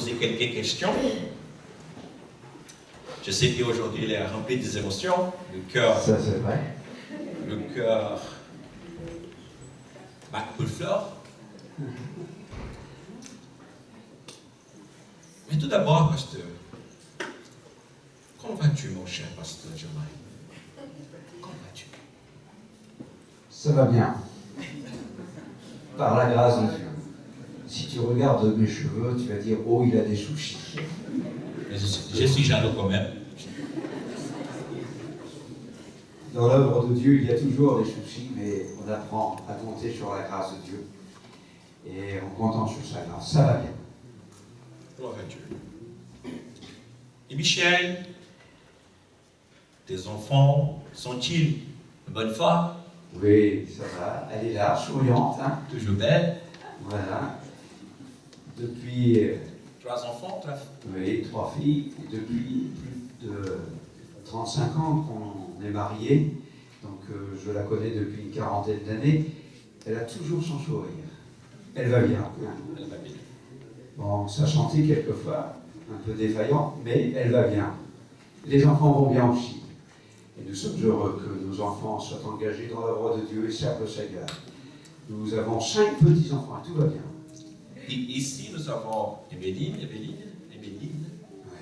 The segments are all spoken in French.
poser quelques questions. Je sais qu'aujourd'hui, il est rempli des émotions. Le cœur. Ça, c'est vrai. Le cœur bat plus fort. Mais tout d'abord, pasteur, comment vas-tu, mon cher pasteur Germain? Comment vas-tu? Ça va bien. Par la grâce de Dieu. Si tu regardes mes cheveux, tu vas dire, oh, il a des soucis. Mais je suis jaloux quand même. Dans l'œuvre de Dieu, il y a toujours des soucis, mais on apprend à compter sur la grâce de Dieu. Et en comptant sur sa grâce, ça va bien. Gloire à Dieu. Et Michel, tes enfants sont-ils de bonne foi? Oui, ça va. Elle est là, souriante. Hein. Toujours belle? Voilà. Depuis... 3 enfants, 3 Oui, 3 filles. Et depuis plus de 35 ans qu'on est mariés. Donc je la connais depuis une quarantaine d'années. Elle a toujours son sourire. Elle va bien. Hein. Elle va bien. Bon, ça chantait quelquefois, un peu défaillant, mais elle va bien. Les enfants vont bien aussi. Et nous sommes heureux que nos enfants soient engagés dans l'œuvre de Dieu et servent le Seigneur. Nous avons 5 petits-enfants et tout va bien. Ici, nous avons Emeline.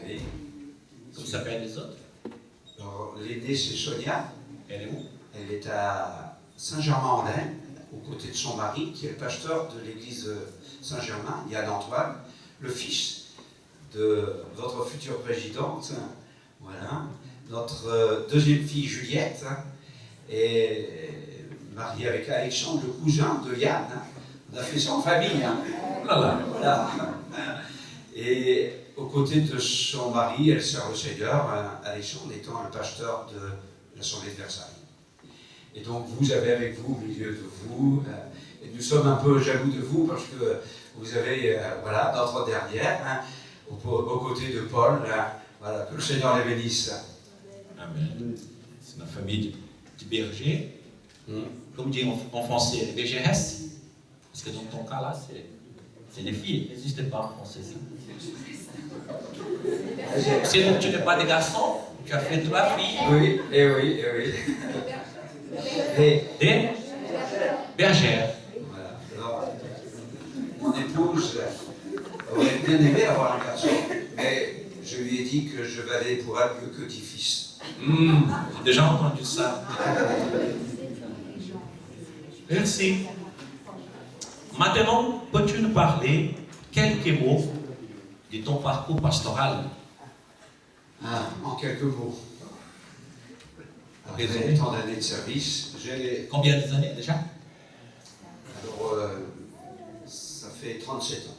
Oui. Comment s'appellent les autres? Alors, l'aînée, c'est Sonia. Elle est où? Elle est à Saint-Germain-en-Laye, aux côtés de son mari, qui est le pasteur de l'église Saint-Germain, Yann Antoine, le fils de votre future présidente. Voilà. Notre deuxième fille, Juliette, est mariée avec Alexandre, le cousin de Yann. On a fait ça en famille. Hein. Voilà. Et aux côtés de son mari, elle sert le Seigneur, Alexandre étant un pasteur de l'Assemblée de Versailles. Et donc vous avez avec vous, au milieu de vous, et nous sommes un peu jaloux de vous parce que vous avez, voilà, notre dernière, hein, aux côtés de Paul, voilà, que le Seigneur les bénisse. Amen. C'est une famille de bergers. Comme dit en français, les bergeresses. Parce que dans ton cas là, c'est les filles. N'existe pas en français. Si tu n'es pas des garçons, tu as fait 3 filles. Oui, et oui, et oui. Des bergères. Voilà. Alors, mon épouse aurait bien aimé avoir un garçon, mais je lui ai dit que je valais pour elle mieux que 10 fils. J'ai déjà entendu ça. Merci. Maintenant, peux-tu nous parler quelques mots de ton parcours pastoral? En quelques mots. Après tant d'années de service, j'ai... Combien d'années déjà? Alors, ça fait 37 ans.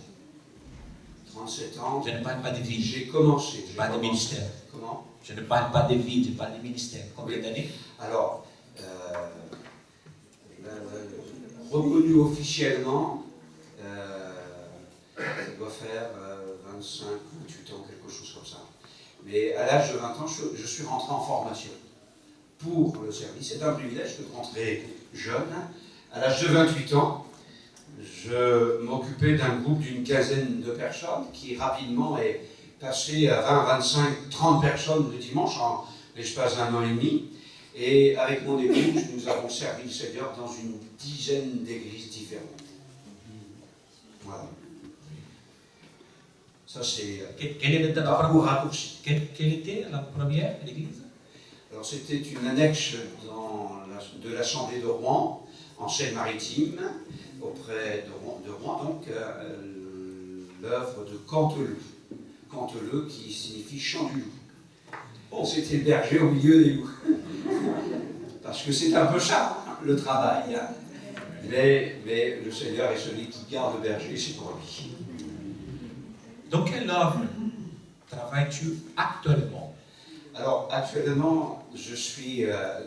37 ans. Je ne parle pas de vie. J'ai commencé. Pas de ministère. Comment? Je ne parle pas de vie, je parle de ministère. Combien d'années? Alors, reconnu officiellement, ça doit faire 25, 28 ans, quelque chose comme ça. Mais à l'âge de 20 ans, je suis rentré en formation pour le service. C'est un privilège de rentrer jeune. À l'âge de 28 ans, je m'occupais d'un groupe d'une quinzaine de personnes qui rapidement est passé à 20, 25, 30 personnes le dimanche en l'espace d'un an et demi. Et avec mon épouse, nous avons servi le Seigneur dans une dizaine d'églises différentes. Voilà. Ça, c'est Quelle était la parcours raccourci. Quelle était la première l'église? Alors, c'était une annexe de l'Assemblée de Rouen, en Seine-Maritime, auprès de Rouen, donc l'œuvre de Canteleu. Canteleu qui signifie chant du loup. Oh, c'était le berger au milieu des loups. Parce que c'est un peu ça, le travail. Hein. Mais le Seigneur est celui qui garde le berger, c'est pour lui. Dans quelle œuvre travailles-tu actuellement? Alors, actuellement, je suis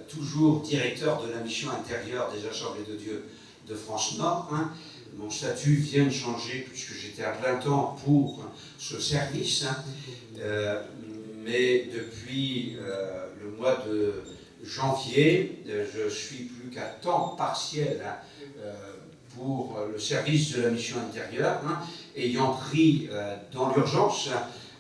toujours directeur de la mission intérieure des Assemblées de Dieu de France Nord. Hein. Mon statut vient de changer puisque j'étais à plein temps pour ce service. Hein. Mais depuis le mois de janvier, je suis plus qu'à temps partiel pour le service de la mission intérieure, ayant pris dans l'urgence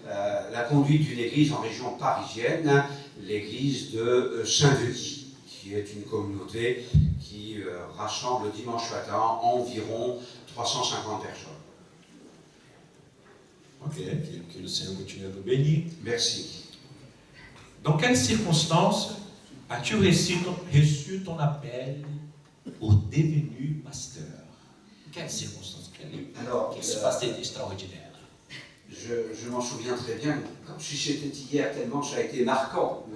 la conduite d'une église en région parisienne, l'église de Saint-Denis, qui est une communauté qui rassemble le dimanche matin environ 350 personnes. Ok, que le Seigneur continue à vous bénir. Merci. Dans quelles circonstances as-tu reçu ton appel pour devenir pasteur? Quelles circonstances? Qu'est-ce qui s'est passé d'extraordinaire? Je m'en souviens très bien, comme si c'était hier, tellement ça a été marquant.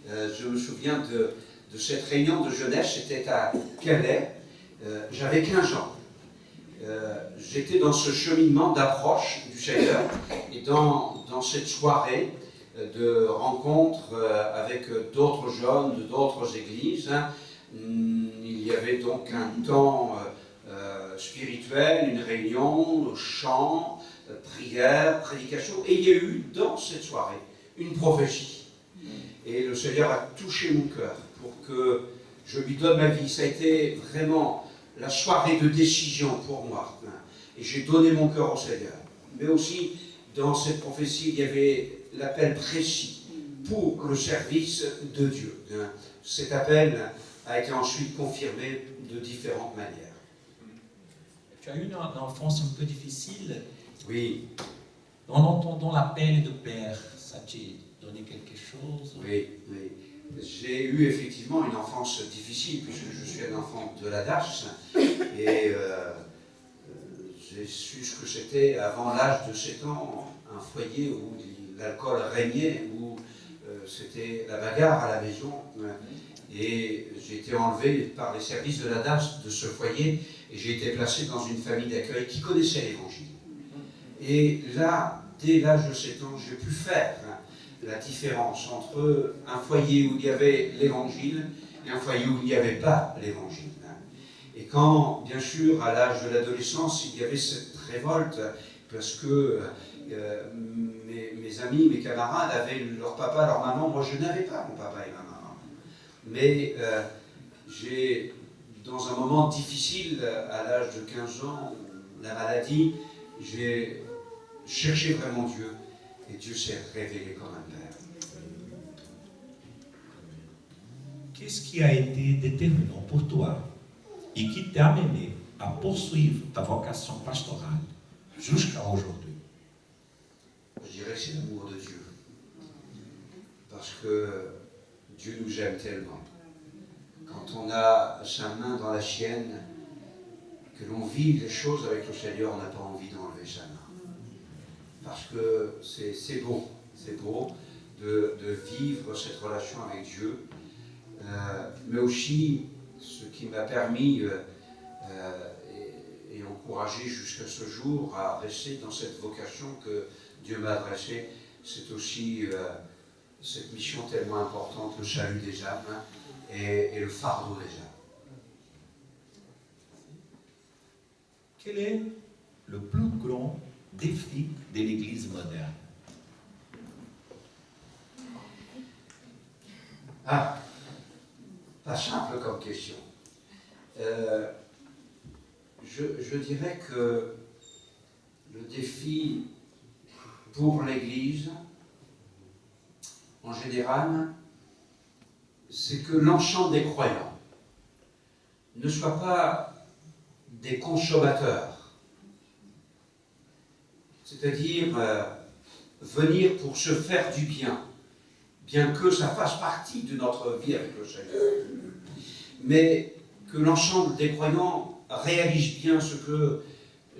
Je me souviens de cette réunion de jeunesse, c'était à Calais, j'avais 15 ans. J'étais dans ce cheminement d'approche du Seigneur, et dans cette soirée de rencontre avec d'autres jeunes de d'autres églises, il y avait donc un temps spirituel, une réunion, chant, prière, prédication, et il y a eu dans cette soirée une prophétie. Et le Seigneur a touché mon cœur pour que je lui donne ma vie. Ça a été vraiment la soirée de décision pour moi. Et j'ai donné mon cœur au Seigneur. Mais aussi, dans cette prophétie, il y avait l'appel précis pour le service de Dieu. Cet appel a été ensuite confirmé de différentes manières. Tu as eu une enfance un peu difficile. Oui. En entendant l'appel de Père, ça t'a donné quelque chose? Oui, oui. J'ai eu effectivement une enfance difficile, puisque je suis un enfant de la DACH, et j'ai su ce que c'était avant l'âge de 7 ans, un foyer où l'alcool régnait, où c'était la bagarre à la maison, et j'ai été enlevé par les services de la DACH de ce foyer, et j'ai été placé dans une famille d'accueil qui connaissait l'Évangile. Et là, dès l'âge de 7 ans, j'ai pu faire la différence entre un foyer où il y avait l'Évangile et un foyer où il n'y avait pas l'Évangile. Et quand, bien sûr, à l'âge de l'adolescence, il y avait cette révolte, parce que mes amis, mes camarades avaient leur papa, leur maman, moi je n'avais pas mon papa et ma maman. Mais j'ai, dans un moment difficile, à l'âge de 15 ans, la maladie, j'ai cherché vraiment Dieu, et Dieu s'est révélé comme un Père. Qu'est-ce qui a été déterminant pour toi et qui t'a amené à poursuivre ta vocation pastorale jusqu'à aujourd'hui? Je dirais que c'est l'amour de Dieu. Parce que Dieu nous aime tellement. Quand on a sa main dans la sienne, que l'on vit les choses avec le Seigneur, on n'a pas envie d'enlever sa main. Parce que c'est beau de vivre cette relation avec Dieu, mais aussi ce qui m'a permis et encouragé jusqu'à ce jour à rester dans cette vocation que Dieu m'a adressée, c'est aussi cette mission tellement importante, le salut des âmes et le fardeau des âmes. Quel est le plus grand défi de l'Église moderne? Ah, pas simple comme question. Je dirais que le défi pour l'Église, en général, c'est que l'ensemble des croyants ne soient pas des consommateurs, c'est-à-dire venir pour se faire du bien, bien que ça fasse partie de notre vie avec le Seigneur, mais que l'ensemble des croyants réalisent bien ce que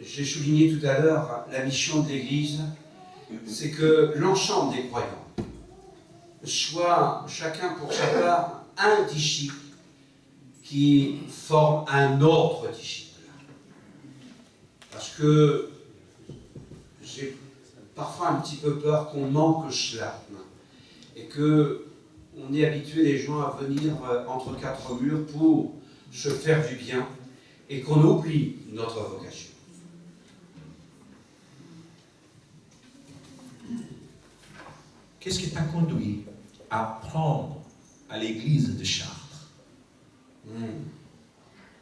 j'ai souligné tout à l'heure, la mission de l'Église, c'est que l'ensemble des croyants soit chacun pour sa part un disciple qui forme un autre disciple. Parce que j'ai parfois un petit peu peur qu'on manque cela et qu'on ait habitué les gens à venir entre quatre murs pour se faire du bien et qu'on oublie notre vocation. Qu'est-ce qui t'a conduit à prendre à l'église de Chartres? Mm.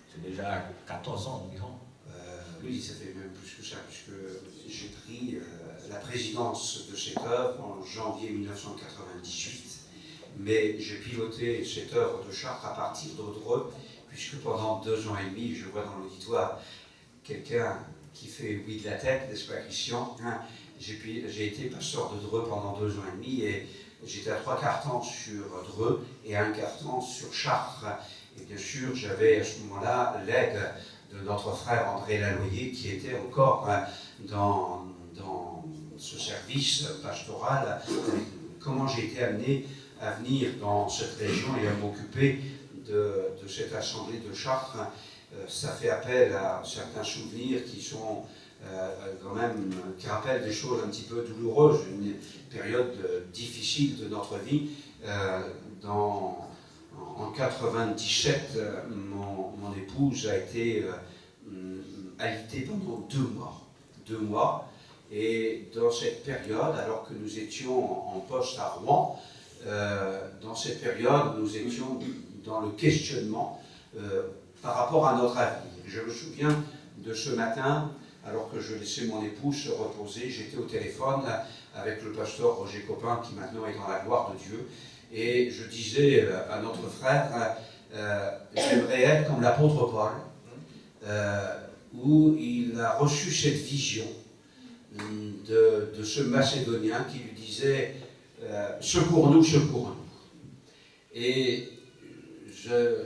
C'est déjà 14 ans environ. Oui, ça fait même plus que ça, puisque j'ai pris la présidence de cette œuvre en janvier 1998. Mais j'ai piloté cette œuvre de Chartres à partir d'Audreux, puisque pendant 2 ans et demi, je vois dans l'auditoire quelqu'un qui fait oui de la tête, n'est-ce pas Christian, hein? J'ai été pasteur de Dreux pendant 2 ans et demi, et j'étais à 3/4 temps sur Dreux et à 1/4 temps sur Chartres. Et bien sûr, j'avais à ce moment-là l'aide de notre frère André Laloyer, qui était encore dans ce service pastoral. Comment j'ai été amené à venir dans cette région et à m'occuper de cette assemblée de Chartres, ça fait appel à certains souvenirs qui sont quand même, qui rappellent des choses un petit peu douloureuses, une période difficile de notre vie. En 97, mon épouse a été alitée pendant 2 mois. 2 mois. Et dans cette période, alors que nous étions en poste à Rouen, dans cette période, nous étions dans le questionnement par rapport à notre avenir. Je me souviens de ce matin, alors que je laissais mon épouse se reposer, j'étais au téléphone avec le pasteur Roger Copin, qui maintenant est dans la gloire de Dieu, et je disais à notre frère, j'aimerais être comme l'apôtre Paul, où il a reçu cette vision de ce Macédonien qui lui disait secours-nous, secours-nous. Et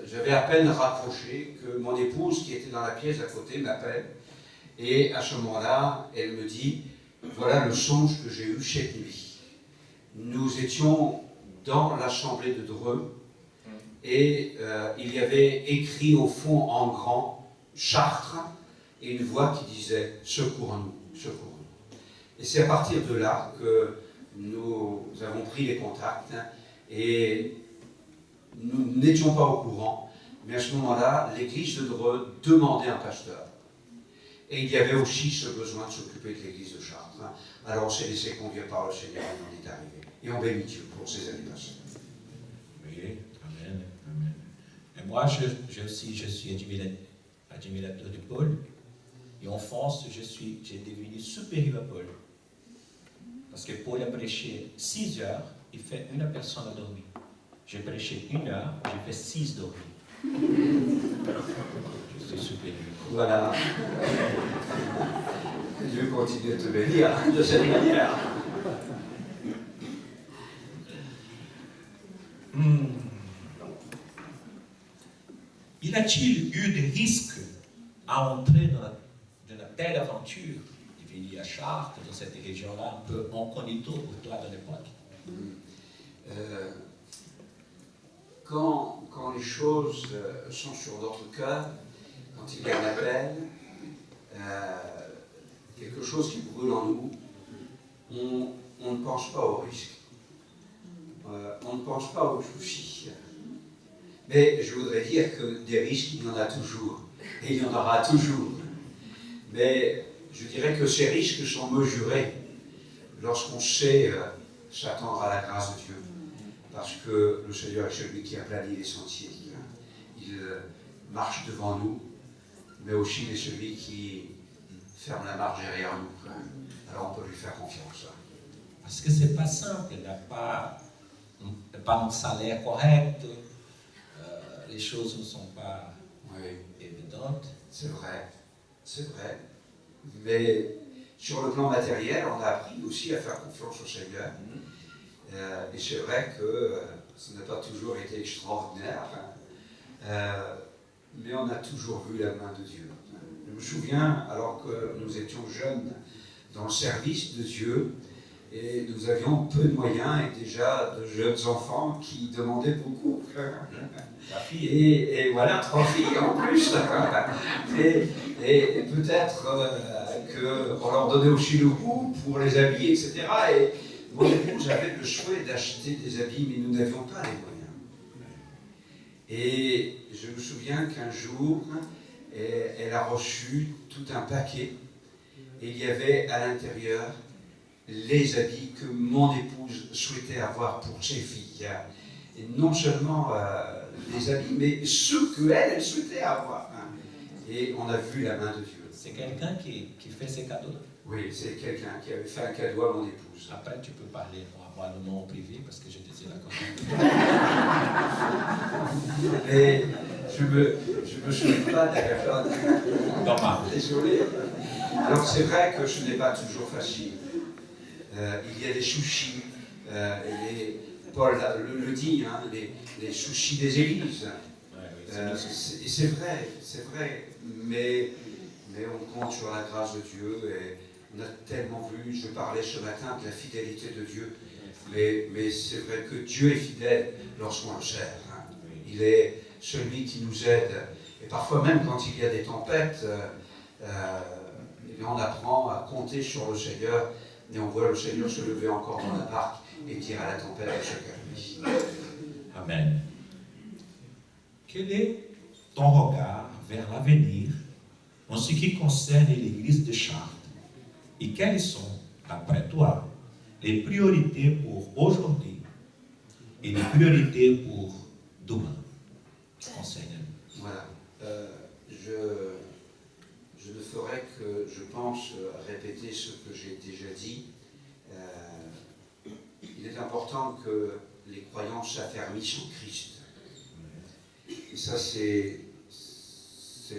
j'avais à peine raccroché que mon épouse, qui était dans la pièce à côté, m'appelle, et à ce moment-là, elle me dit, voilà le songe que j'ai eu cette nuit. Nous étions dans l'assemblée de Dreux, et il y avait écrit au fond en grand Chartres, et une voix qui disait secours-nous, secours-nous. Et c'est à partir de là que nous avons pris les contacts, et nous n'étions pas au courant, mais à ce moment-là, l'église de Dreux demandait un pasteur. Et il y avait aussi ce besoin de s'occuper de l'église de Chartres. Alors on s'est laissé conduire par le Seigneur et on est arrivé. Et on bénit Dieu pour ces années passées. Oui, amen, amen. Et moi, je suis admirateur de Paul. Et en France, j'ai devenu supérieur à Paul. Parce que Paul a prêché 6 heures, il fait 1 personne à dormir. J'ai prêché 1 heure, j'ai fait 6 dormir. Je suis supérieur. Voilà. Dieu continue de te bénir de cette manière. Y a-t-il eu des risques à entrer dans une telle aventure de venir à Chartres, dans cette région-là, un peu incognito pour toi de l'époque? Quand les choses sont sur notre cœur, quand il y a un appel, quelque chose qui brûle en nous, on ne pense pas au risque. On ne pense pas aux soucis. Mais je voudrais dire que des risques, il y en a toujours. Et il y en aura toujours. Mais je dirais que ces risques sont mesurés lorsqu'on sait s'attendre à la grâce de Dieu. Parce que le Seigneur est celui qui aplanit les sentiers. Il marche devant nous, mais aussi il est celui qui ferme la marche derrière nous. Alors on peut lui faire confiance. Parce que c'est pas simple, il n'a pas un salaire correct, les choses ne sont pas évidentes. C'est vrai. Mais sur le plan matériel, on a appris aussi à faire confiance au Seigneur. Et c'est vrai que ça n'a pas toujours été extraordinaire, mais on a toujours vu la main de Dieu. Je me souviens, alors que nous étions jeunes dans le service de Dieu, et nous avions peu de moyens et déjà de jeunes enfants qui demandaient beaucoup. Et voilà, 3 filles en plus. Et peut-être qu'on leur donnait aussi le goût pour les habiller, etc. Et mon épouse avait le souhait d'acheter des habits, mais nous n'avions pas les moyens. Et je me souviens qu'un jour, elle a reçu tout un paquet, et il y avait à l'intérieur les habits que mon épouse souhaitait avoir pour ses filles. Et non seulement les habits, mais ceux qu'elle souhaitait avoir. et on a vu la main de Dieu. C'est quelqu'un qui fait ses cadeaux. Oui, c'est quelqu'un qui avait fait un cadeau à mon épouse. Après, tu peux parler probablement en privé parce que je te dis la Mais je me souviens pas de la personne. Désolé. Alors c'est vrai que ce n'est pas toujours facile. Il y a des soucis. Paul le dit, hein, les soucis des églises. Et c'est vrai. Mais on compte sur la grâce de Dieu et on a tellement vu, je parlais ce matin de la fidélité de Dieu, mais c'est vrai que Dieu est fidèle lorsqu'on le sert. Hein. Il est celui qui nous aide. Et parfois même quand il y a des tempêtes, on apprend à compter sur le Seigneur et on voit le Seigneur se lever encore dans la barque et dire à la tempête de se calmer. Amen. Quel est ton regard vers l'avenir en ce qui concerne l'église de Chartres? Et quelles sont, d'après toi, les priorités pour aujourd'hui et les priorités pour demain? Enseigne-nous. Voilà. Je ne ferai que, je pense, répéter ce que j'ai déjà dit. Il est important que les croyants s'affermissent en Christ. Et ça, c'est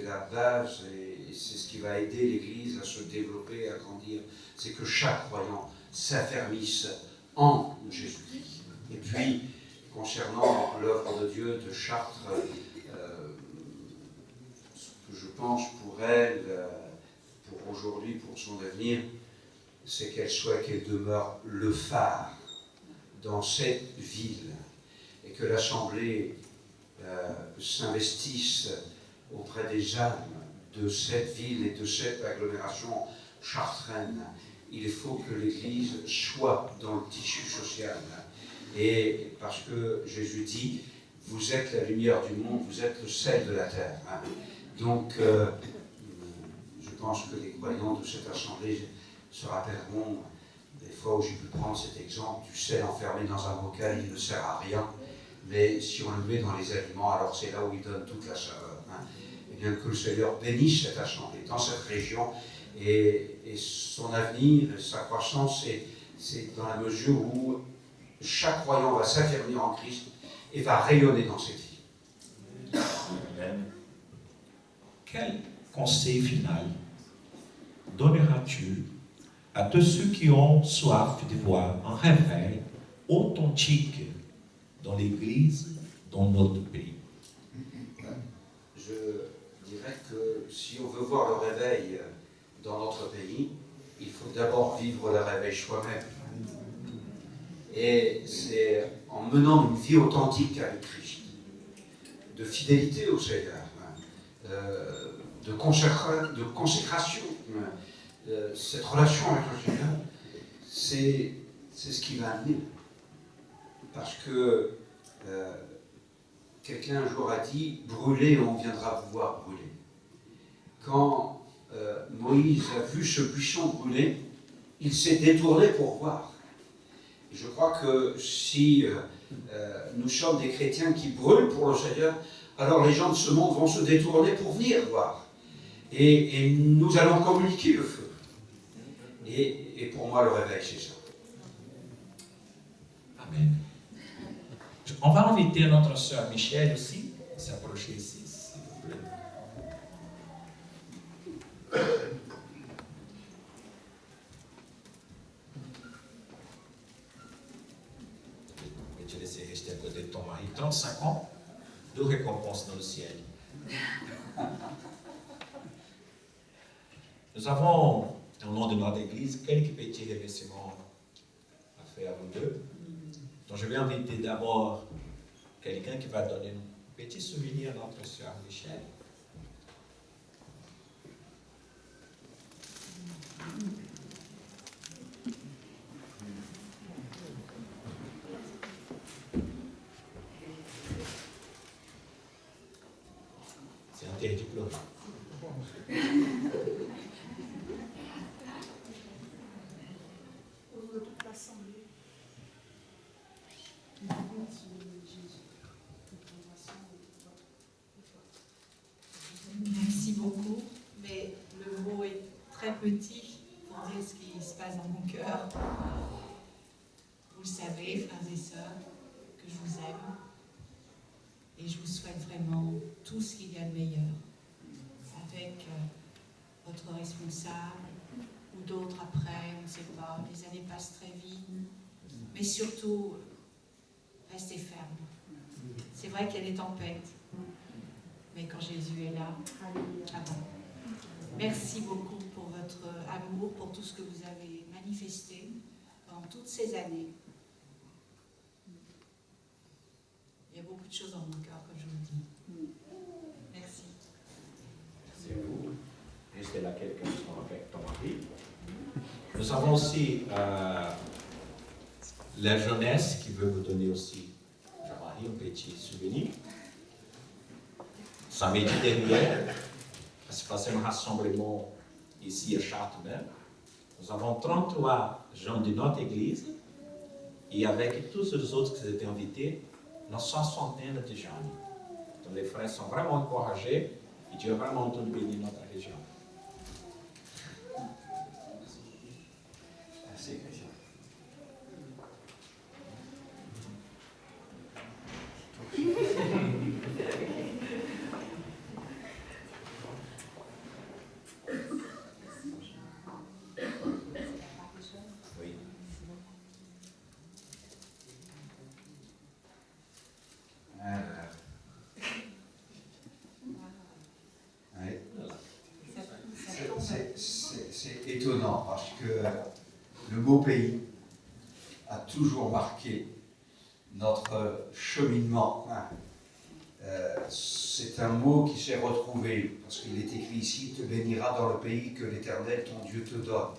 la base et c'est ce qui va aider l'Église à se développer, à grandir. C'est que chaque croyant s'affermisse en Jésus-Christ. Et puis, concernant l'œuvre de Dieu de Chartres, ce que je pense pour elle, pour aujourd'hui, pour son avenir, c'est qu'elle demeure le phare dans cette ville et que l'Assemblée s'investisse auprès des âmes de cette ville et de cette agglomération chartraine. Il faut que l'Église soit dans le tissu social. Et parce que Jésus dit, vous êtes la lumière du monde, vous êtes le sel de la terre. Donc, je pense que les croyants de cette assemblée se rappelleront des fois où j'ai pu prendre cet exemple du sel enfermé dans un bocal, il ne sert à rien, mais si on le met dans les aliments, alors c'est là où il donne toute la saveur. Et bien que le Seigneur bénisse cette assemblée dans cette région et son avenir, sa croissance, c'est dans la mesure où chaque croyant va s'affirmer en Christ et va rayonner dans cette vie. Amen. Quel conseil final donneras-tu à tous ceux qui ont soif de voir un réveil authentique dans l'Église, dans notre pays? Je dirais que si on veut voir le réveil dans notre pays, il faut d'abord vivre le réveil soi-même. Et c'est en menant une vie authentique avec Christ, de fidélité au Seigneur, de consécration, cette relation avec le Seigneur, c'est ce qui va amener. Parce que quelqu'un un jour a dit, brûlez, on viendra vous voir brûler. Quand Moïse a vu ce buisson brûler, il s'est détourné pour voir. Et je crois que si nous sommes des chrétiens qui brûlent pour le Seigneur, alors les gens de ce monde vont se détourner pour venir voir. Et nous allons communiquer le feu. Et pour moi, le réveil, c'est ça. Amen. On va inviter notre sœur Michel aussi à s'approcher ici, s'il vous plaît. Je vais te laisser rester à côté de ton mari. 35 ans, 2 récompenses dans le ciel. Nous avons, au nom de notre Église, quelques petits remerciements à faire à vous deux. Donc je vais inviter d'abord quelqu'un qui va donner un petit souvenir à notre sœur Michel. C'est interdit de pleurer. Merci beaucoup. Vous le savez, frères et sœurs, que je vous aime et je vous souhaite vraiment tout ce qu'il y a de meilleur avec votre responsable ou d'autres après, on ne sait pas, les années passent très vite, mais surtout, restez fermes. C'est vrai qu'il y a des tempêtes, mais quand Jésus est là, ah bon. Merci beaucoup pour votre amour, pour tout ce que vous avez manifesté pendant toutes ces années. Il y a beaucoup de choses dans mon cœur, comme je vous le dis. Merci. Merci à vous. Restez là quelques instants avec ton mari. Nous avons aussi la jeunesse qui veut vous donner aussi, Jean-Marie, un petit souvenir. Samedi dernier, se passait un rassemblement ici à Châteauneuf. Nous avons 33 gens de notre église et avec tous les autres qui étaient invités, une soixantaine de jeunes. Donc les frères sont vraiment encouragés et Dieu a vraiment entendu bénir notre région. Merci, Christian. Oui. C'est étonnant parce que le mot pays a toujours marqué notre cheminement. C'est un mot qui s'est retrouvé parce qu'il est écrit ici: te bénira dans le pays que l'Éternel ton Dieu te donne.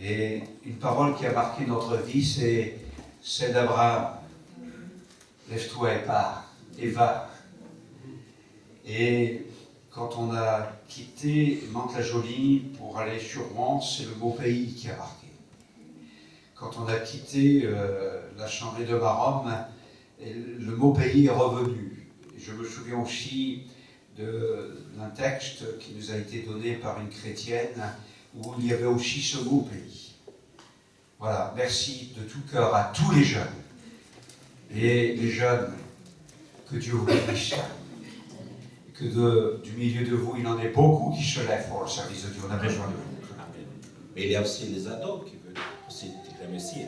Et une parole qui a marqué notre vie, c'est celle d'Abraham: lève-toi et pars, et va. Et quand on a quitté Mantes-la-Jolie pour aller sur Mons, c'est le mot pays qui a marqué. Quand on a quitté la Chambrée de Maromme, le mot pays est revenu. Je me souviens aussi d'un texte qui nous a été donné par une chrétienne où il y avait aussi ce mot pays. Voilà, merci de tout cœur à tous les jeunes. Et les jeunes, que Dieu vous bénisse. Que du milieu de vous, il en ait beaucoup qui se lèvent pour le service de Dieu. On a besoin de vous. Amen. Mais il y a aussi les ados qui veulent aussi te remercier.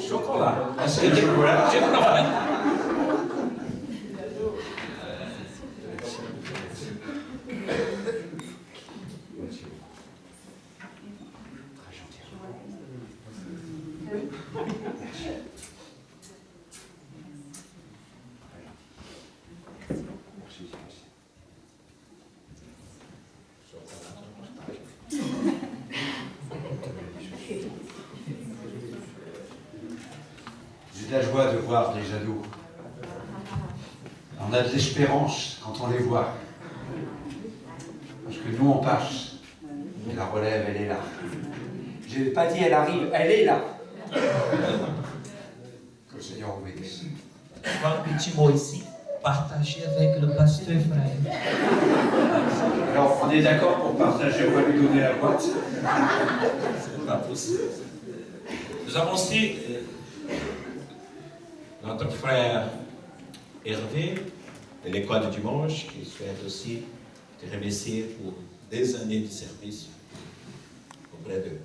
Chocolat. Est-ce que chocolat? J'ai de la joie de voir des ados. On a de l'espérance quand on les voit. Parce que nous, on passe. Et la relève, elle est là. Je n'ai pas dit elle arrive, elle est là. Que le Seigneur vous bénisse. Un petit mot ici, partager avec le pasteur frère. Alors, on est d'accord pour partager, on va lui donner la boîte. C'est pas possible. Nous avons aussi notre frère Hervé de l'école du dimanche qui souhaite aussi te remercier pour des années de service auprès d'eux.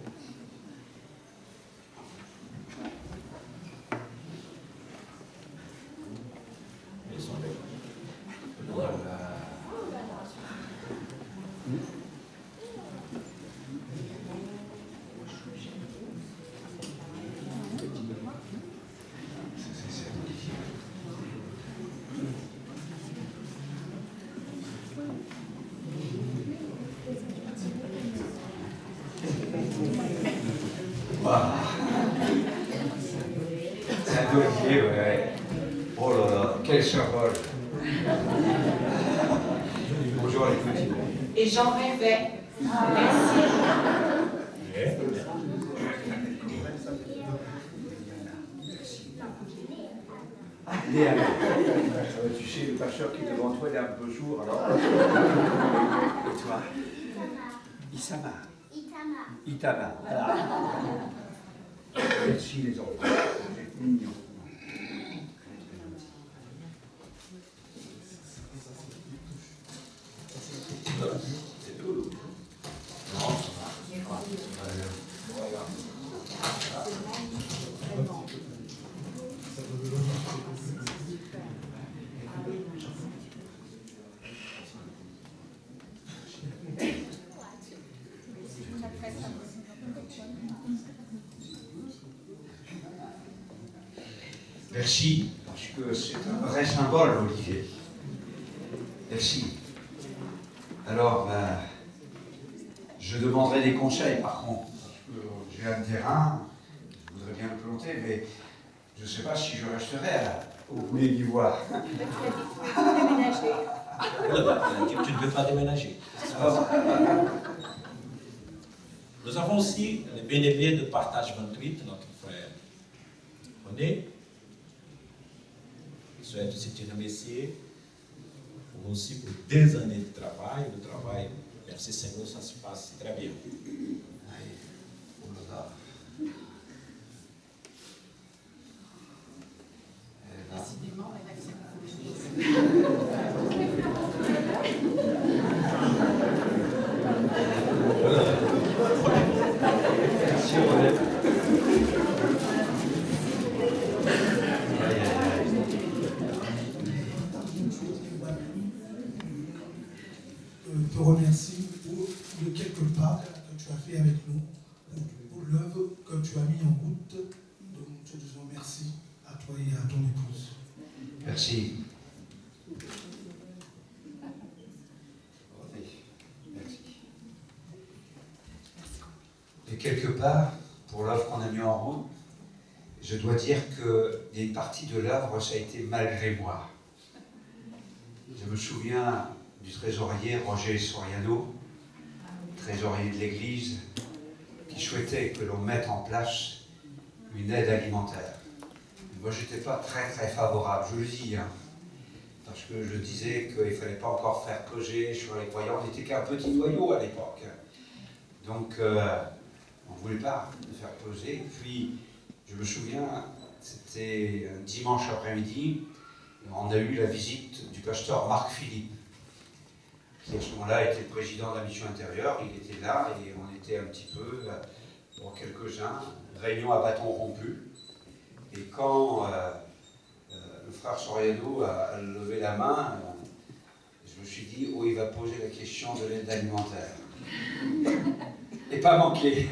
Ils sont là. Saint-Olivier, ouais. Oh là là, quel symbole. Bonjour les petits. Et j'en rêvais. Merci. Né à tu sais, le pasteur qui est devant toi, il est un peu sourd, alors. Et toi? Isama. Itama. Voilà. Merci les enfants. Vous êtes mignons. Merci, parce que c'est un vrai symbole, Olivier. Merci. Alors, je demanderai des conseils, par contre, parce que j'ai un terrain, je voudrais bien le planter, mais je ne sais pas si je resterai au Poulet d'Ivoire. Tu ne veux pas déménager. Nous avons aussi le bénévole de Partage 28, notre frère René. Je souhaite aussi te remercier aussi pour 2 années de travail. Le travail, merci Seigneur, ça se passe très bien. Décidément, rédaction. Merci, René. Te remercie pour le quelque part que tu as fait avec nous, pour l'œuvre que tu as mis en route. Donc, nous te disons merci à toi et à ton épouse. Merci. Merci. Et quelque part, pour l'œuvre qu'on a mis en route, je dois dire que des parties de l'œuvre, ça a été malgré moi. Je me souviens du trésorier Roger Soriano, trésorier de l'Église, qui souhaitait que l'on mette en place une aide alimentaire. Moi, je n'étais pas très favorable, je le dis, parce que je disais qu'il ne fallait pas encore faire peser sur les croyants. On n'était qu'un petit noyau à l'époque. Donc, on ne voulait pas le faire peser. Puis, je me souviens, c'était un dimanche après-midi, on a eu la visite du pasteur Marc Philippe, qui à ce moment-là était le président de la mission intérieure. Il était là et on était un petit peu, pour quelques-uns, réunion à bâton rompu. Et quand le frère Soriano a levé la main, je me suis dit, oh, il va poser la question de l'aide alimentaire. Et pas manqué.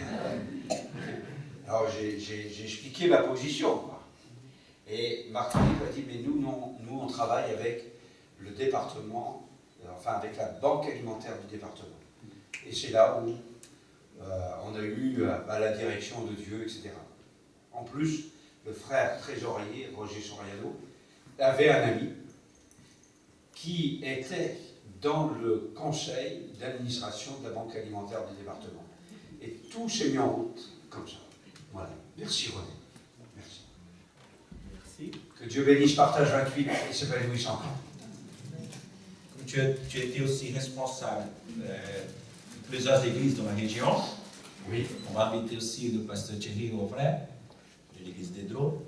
Alors j'ai expliqué ma position, quoi. Et Marc Philippe a dit, mais nous on travaille avec le département, enfin avec la banque alimentaire du département. Et c'est là où on a eu la direction de Dieu, etc. En plus, le frère trésorier, Roger Soriano, avait un ami qui était dans le conseil d'administration de la banque alimentaire du département. Et tout s'est mis en route comme ça. Voilà. Merci René. Merci. Merci. Que Dieu bénisse Partage 28 et s'épanouisse encore. Comme tu étais aussi responsable de plusieurs églises dans la région, Oui. on va inviter aussi le pasteur Thierry Auvray de l'église d'Edro.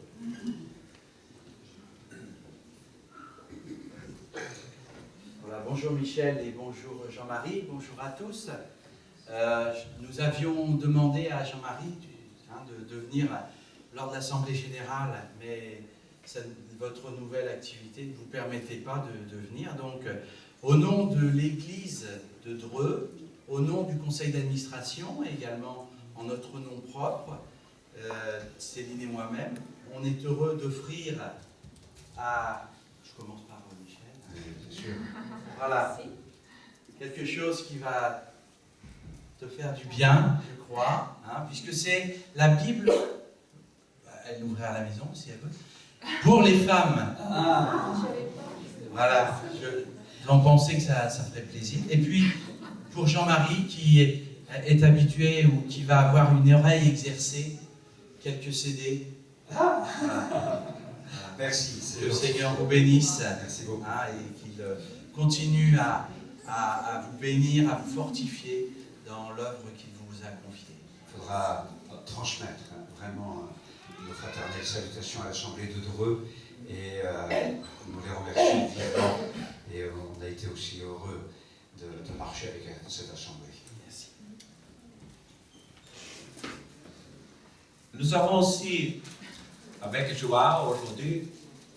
Voilà, bonjour Michel et bonjour Jean-Marie, bonjour à tous. Nous avions demandé à Jean-Marie de venir lors de l'Assemblée Générale, mais votre nouvelle activité ne vous permettait pas de venir. Donc, au nom de l'Église de Dreux, au nom du conseil d'administration et également en notre nom propre, Céline et moi-même, on est heureux d'offrir à... Je commence par Michel. Bien sûr. Voilà. Quelque chose qui va te faire du bien, je crois, puisque c'est la Bible, elle l'ouvrait à la maison si elle veut, pour les femmes. Voilà, j'en pensais que ça ferait plaisir. Et puis, pour Jean-Marie, qui est habitué ou qui va avoir une oreille exercée, quelques CD. Voilà. Merci. Que le Seigneur vous bénisse. Merci beaucoup. Et qu'il continue à vous bénir, à vous fortifier dans l'œuvre qu'il vous a confiée. Il faudra transmettre vraiment nos fraternelles salutations à l'Assemblée de Dreux et nous les remercions vivement. Et on a été aussi heureux de marcher avec cette Assemblée. Merci. Nous avons aussi, avec joie aujourd'hui,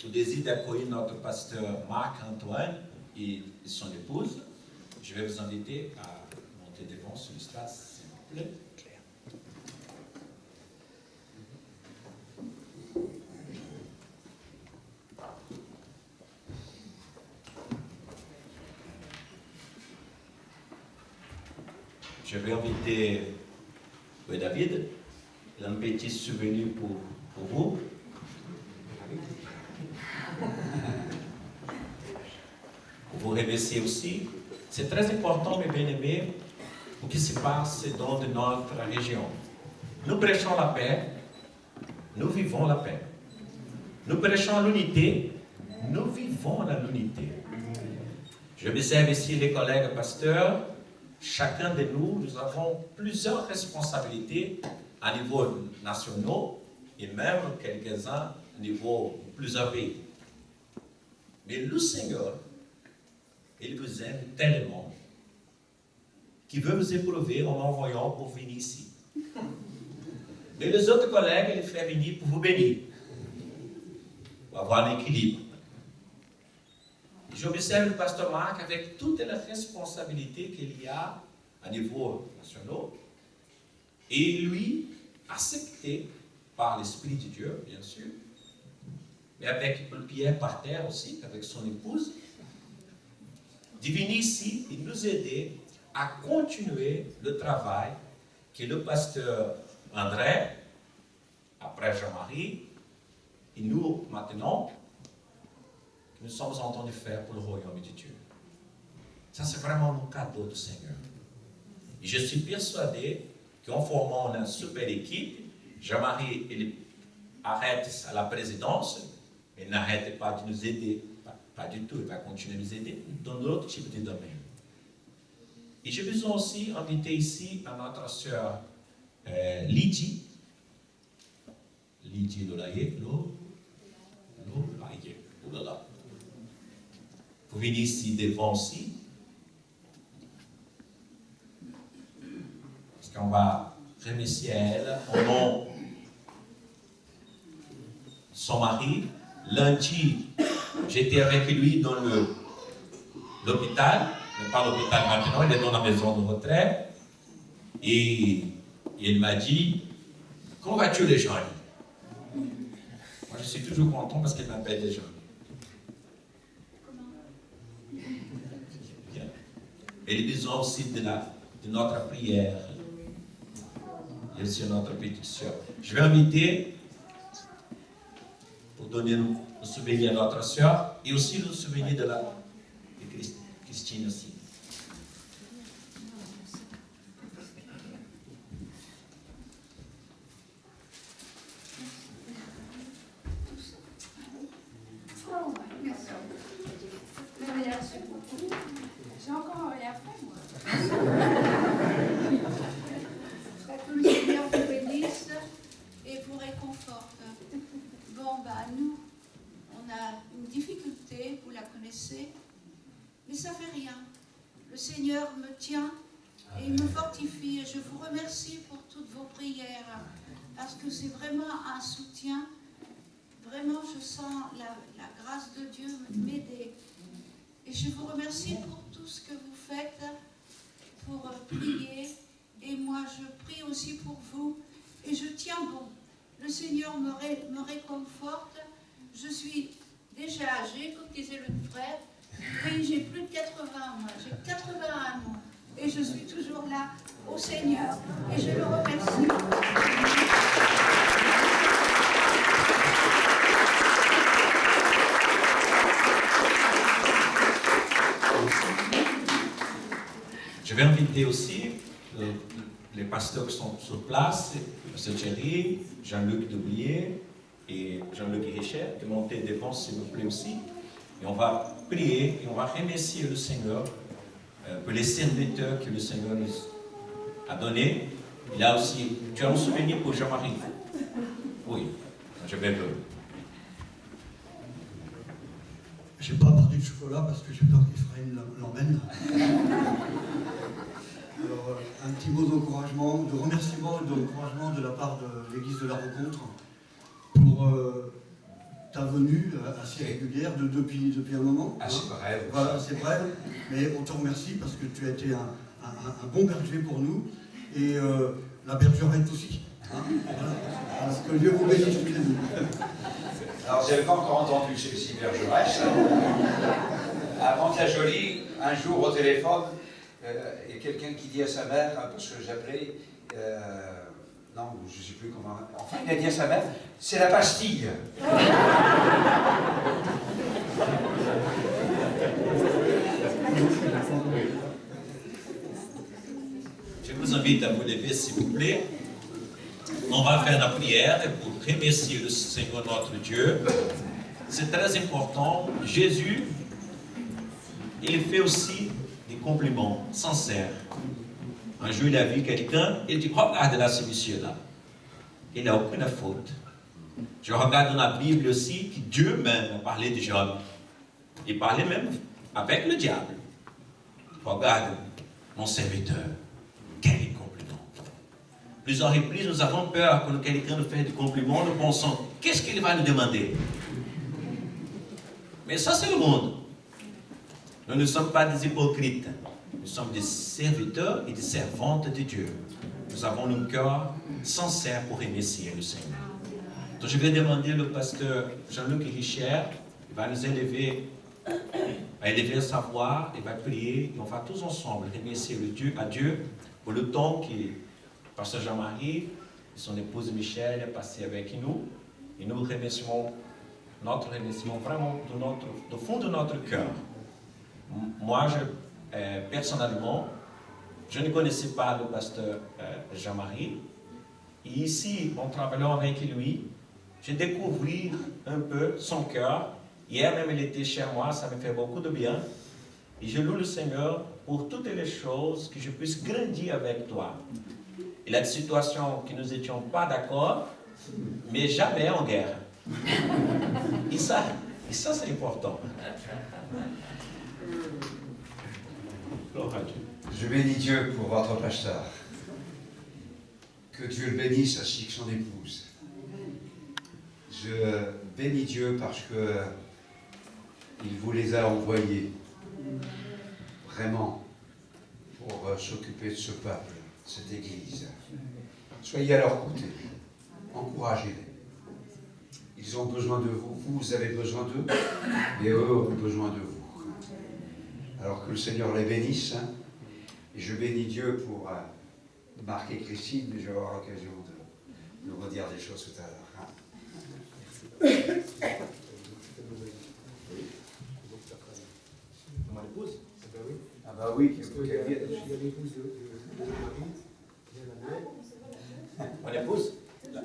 le désir d'accueillir notre pasteur Marc-Antoine et son épouse. Je vais vous inviter à monter devant sur le stade, s'il vous plaît. Je vais inviter David. Il a un petit souvenir pour vous. Pour vous remercier aussi. C'est très important, mes bien-aimés, pour ce qui se passe dans notre région. Nous prêchons la paix, nous vivons la paix. Nous prêchons l'unité, nous vivons l'unité. Je observe ici les collègues pasteurs. Chacun de nous, nous avons plusieurs responsabilités à niveau national et même quelques-uns au niveau de plusieurs pays. Mais le Seigneur, il vous aime tellement qu'il veut vous éprouver en envoyant pour venir ici. Mais les autres collègues, il fait venir pour vous bénir, pour avoir un équilibre. J'observe le pasteur Marc avec toutes les responsabilités qu'il y a à niveau national. Et lui, accepté par l'Esprit de Dieu, bien sûr, mais avec le pied par terre aussi, avec son épouse, de venir ici et nous aider à continuer le travail que le pasteur André, après Jean-Marie, et nous maintenant, nous sommes en train de faire pour le royaume de Dieu. Ça, c'est vraiment un cadeau du Seigneur. Et je suis persuadé qu'en formant une super équipe, Jean-Marie, il arrête à la présidence, mais il n'arrête pas de nous aider. Pas du tout, il va continuer à nous aider dans d'autres types de domaines. Et j'ai besoin aussi d'inviter ici à notre sœur Lydie. Lydie Lolaye, vous venez ici devant aussi. Parce qu'on va remercier elle au nom de son mari. Lundi, j'étais avec lui dans l'hôpital, mais pas l'hôpital maintenant, il est dans la maison de retraite. Et il m'a dit, comment vas-tu les gens? Moi, je suis toujours content parce qu'il m'appelle les gens. Et il a besoin aussi de notre prière. Et aussi notre pétition. Je vais inviter pour donner le souvenir à notre soeur et aussi le souvenir de Christine aussi. J'ai encore rien fait, moi. Que le Seigneur vous bénisse et vous réconforte. Bon, nous, on a une difficulté, vous la connaissez, mais ça ne fait rien. Le Seigneur me tient et il me fortifie. Et je vous remercie pour toutes vos prières, parce que c'est vraiment un soutien. Vraiment, je sens la grâce de Dieu m'aider. Et je vous remercie pour tout ce que vous faites, pour prier. Et moi, je prie aussi pour vous. Et je tiens bon. Le Seigneur me réconforte. Je suis déjà âgée, comme disait le frère. Oui, j'ai plus de 80 mois. J'ai 81 ans. Et je suis toujours là au Seigneur. Et je le remercie. Je vais inviter aussi les pasteurs qui sont sur place, M. Thierry, Jean-Luc Doublier, et Jean-Luc Richer de monter devant, s'il vous plaît aussi. Et on va prier et on va remercier le Seigneur pour les serviteurs que le Seigneur nous a donnés. Et là aussi, tu as un souvenir pour Jean-Marie? Oui, je vais le... Je n'ai pas apporté de chocolat parce que j'ai peur qu'Ephraïm l'emmène. Alors, un petit mot d'encouragement, de remerciement et d'encouragement de la part de l'Église de la Rencontre pour ta venue assez régulière depuis un moment. Assez brève. Voilà, assez brève, mais on te remercie parce que tu as été un bon berger pour nous et la bergerette aussi. Hein, voilà. Parce que Dieu vous bénisse tous les deux. Alors, vous n'avez pas encore entendu celle-ci, bergeresse. Avant la Jolie, un jour au téléphone, il y a quelqu'un qui dit à sa mère, parce que j'appelais, non, je ne sais plus comment, enfin, il a dit à sa mère, c'est la pastille. Je vous invite à vous lever, s'il vous plaît. On va faire la prière pour remercier le Seigneur notre Dieu. C'est très important. Jésus, il fait aussi des compliments sincères. Un jour, il a vu quelqu'un, il dit, regarde là ce monsieur-là. Il n'a aucune faute. Je regarde dans la Bible aussi que Dieu même a parlé de Job. Il parlait même avec le diable. Regarde mon serviteur. Quel compliment. Plusieurs reprises, nous avons peur quand quelqu'un nous fait des compliments, nous pensons, qu'est-ce qu'il va nous demander? Mais ça, c'est le monde. Nous ne sommes pas des hypocrites. Nous sommes des serviteurs et des servantes de Dieu. Nous avons un cœur sincère pour remercier le Seigneur. Donc, je vais demander au pasteur Jean-Luc Richer, il va nous élever, va élever sa voix, il va prier, et on va tous ensemble remercier à Dieu pour le temps que pasteur Jean-Marie et son épouse Michel est passé avec nous. Et nous remercions notre remerciement vraiment du fond de notre cœur. Moi, personnellement, je ne connaissais pas le pasteur Jean-Marie. Et ici, en travaillant avec lui, j'ai découvert un peu son cœur. Hier même, il était chez moi, ça me fait beaucoup de bien. Et je loue le Seigneur pour toutes les choses, que je puisse grandir avec toi. Il y a des situations que nous n'étions pas d'accord, mais jamais en guerre. Et ça c'est important. Je bénis Dieu pour votre pasteur. Que Dieu le bénisse ainsi que son épouse. Je bénis Dieu parce que il vous les a envoyés vraiment pour s'occuper de ce peuple, de cette Église. Soyez à leur côté, encouragez-les. Ils ont besoin de vous, vous avez besoin d'eux, et eux ont besoin de vous. Alors que le Seigneur les bénisse, et je bénis Dieu pour Marc et Christine, mais je vais avoir l'occasion de nous redire des choses tout à l'heure. Mon épouse? Ah bah oui, Mon épouse?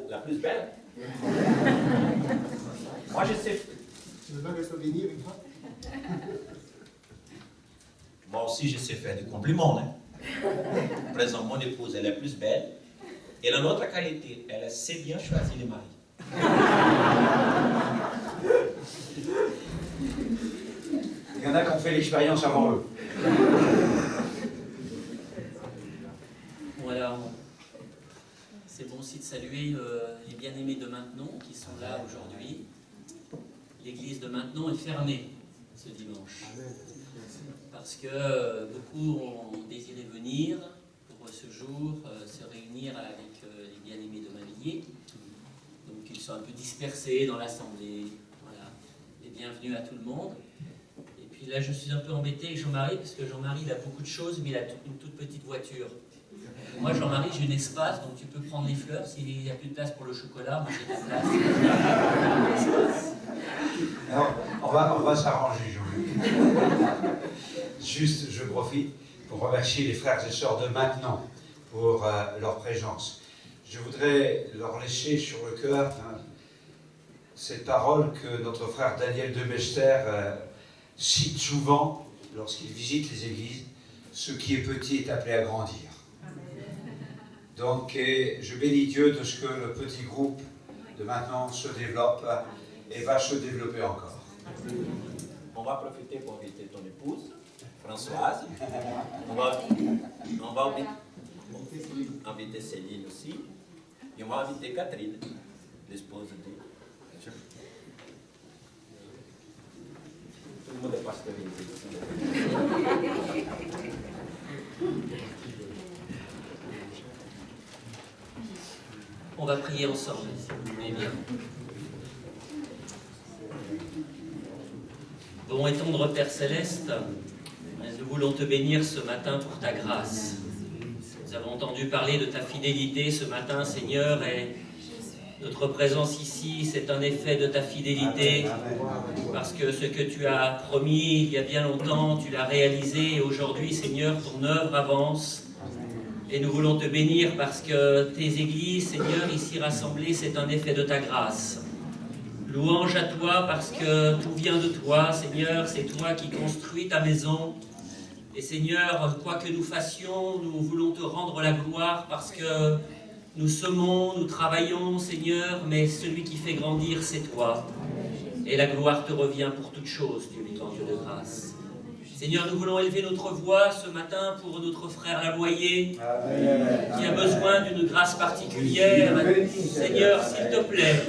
La plus belle? Moi, je sais. Tu veux pas qu'elle soit bénie avec toi? Moi aussi, je sais faire des compliments. Hein? Par exemple, mon épouse, elle est plus belle. Elle a une autre qualité. Elle sait bien choisir les maris. il y en a qui ont fait l'expérience avant eux. Voilà. C'est bon aussi de saluer les bien-aimés de Maintenon qui sont là aujourd'hui. L'église de Maintenon est fermée ce dimanche. Parce que beaucoup ont désiré venir pour ce jour, se réunir avec les bien-aimés de Mavilliers. Donc ils sont un peu dispersés dans l'assemblée. Voilà. Et bienvenue à tout le monde. Et puis là, je suis un peu embêté avec Jean-Marie, parce que Jean-Marie, il a beaucoup de choses, mais il a une toute petite voiture. Moi, Jean-Marie, j'ai un espace, donc tu peux prendre les fleurs. S'il n'y a plus de place pour le chocolat, moi j'ai de la place. Alors, on va s'arranger, Jean-Luc. Juste, je profite pour remercier les frères et sœurs de Maintenon pour leur présence. Je voudrais leur laisser sur le cœur cette parole que notre frère Daniel Demester cite souvent lorsqu'il visite les églises, ce qui est petit est appelé à grandir. Donc, je bénis Dieu de ce que le petit groupe de maintenant se développe et va se développer encore. On va profiter pour inviter ton épouse, Françoise. On va inviter Céline aussi. Et on va inviter Catherine, l'épouse de... Tout le monde est pasteurisé ici. On va prier ensemble, si vous voulez bien. Bon et tendre Père Céleste, nous voulons te bénir ce matin pour ta grâce. Nous avons entendu parler de ta fidélité ce matin, Seigneur, et notre présence ici, c'est un effet de ta fidélité, parce que ce que tu as promis il y a bien longtemps, tu l'as réalisé, et aujourd'hui, Seigneur, ton œuvre avance. Et nous voulons te bénir parce que tes églises, Seigneur, ici rassemblées, c'est un effet de ta grâce. Louange à toi parce que tout vient de toi, Seigneur, c'est toi qui construis ta maison. Et Seigneur, quoi que nous fassions, nous voulons te rendre la gloire parce que nous semons, nous travaillons, Seigneur, mais celui qui fait grandir, c'est toi. Et la gloire te revient pour toutes choses, Dieu vivant, Dieu de grâce. Seigneur, nous voulons élever notre voix ce matin pour notre frère Lavoyer, qui a besoin d'une grâce particulière. Seigneur, s'il te plaît,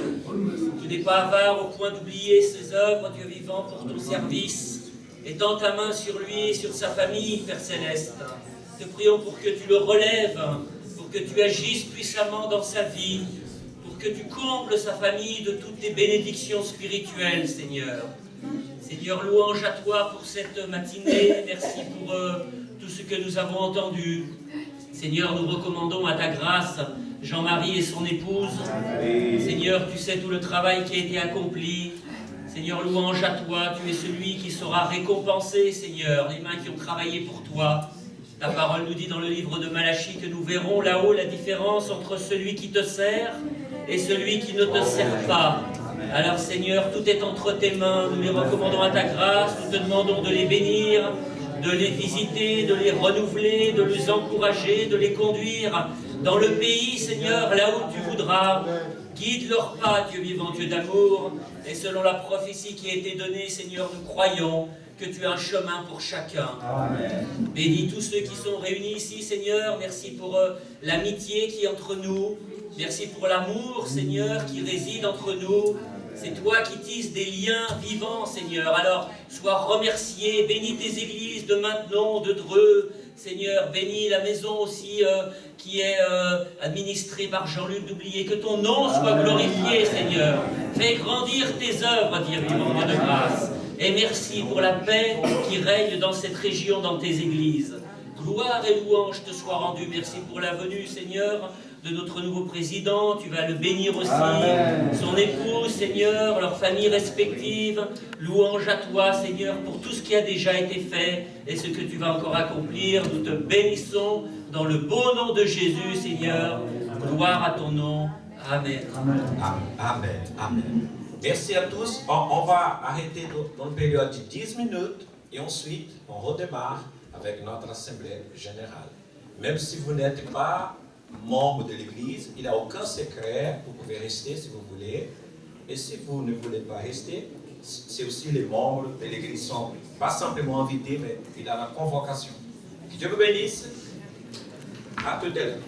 tu n'es pas avare au point d'oublier ses œuvres, Dieu vivant, pour ton service. Étends ta main sur lui et sur sa famille, Père Céleste. Te prions pour que tu le relèves, pour que tu agisses puissamment dans sa vie, pour que tu combles sa famille de toutes tes bénédictions spirituelles, Seigneur. Seigneur, louange à toi pour cette matinée. Merci pour tout ce que nous avons entendu. Seigneur, nous recommandons à ta grâce Jean-Marie et son épouse. Seigneur, tu sais tout le travail qui a été accompli. Seigneur, louange à toi. Tu es celui qui sera récompensé, Seigneur, les mains qui ont travaillé pour toi. Ta parole nous dit dans le livre de Malachie que nous verrons là-haut la différence entre celui qui te sert et celui qui ne te sert pas. Alors Seigneur, tout est entre tes mains, nous les recommandons à ta grâce, nous te demandons de les bénir, de les visiter, de les renouveler, de les encourager, de les conduire dans le pays, Seigneur, là où tu voudras. Guide leurs pas, Dieu vivant, Dieu d'amour, et selon la prophétie qui a été donnée, Seigneur, nous croyons que tu as un chemin pour chacun. Amen. Bénis tous ceux qui sont réunis ici, Seigneur, merci pour l'amitié qui est entre nous, merci pour l'amour, Seigneur, qui réside entre nous. C'est toi qui tisses des liens vivants, Seigneur. Alors, sois remercié. Bénis tes églises de Maintenon, de Dreux. Seigneur, bénis la maison aussi qui est administrée par Jean-Luc Doublié. Que ton nom soit glorifié, Seigneur. Fais grandir tes œuvres, Dieu vivant, Dieu de grâce. Et merci pour la paix qui règne dans cette région, dans tes églises. Gloire et louange te soient rendues. Merci pour la venue, Seigneur, de notre nouveau président. Tu vas le bénir aussi. Amen. Son épouse, Seigneur, leurs familles respectives. Louange à toi, Seigneur, pour tout ce qui a déjà été fait et ce que tu vas encore accomplir. Nous te bénissons dans le beau nom de Jésus, Seigneur. Gloire à ton nom. Amen. Amen. Amen. Amen. Merci à tous. On va arrêter dans une période de 10 minutes et ensuite on redémarre avec notre assemblée générale. Même si vous n'êtes pas membre de l'Église, il n'y a aucun secret, vous pouvez rester si vous voulez. Et si vous ne voulez pas rester, c'est aussi les membres de l'Église sont pas simplement invités, mais il y a la convocation. Que Dieu vous bénisse. À tout à l'heure.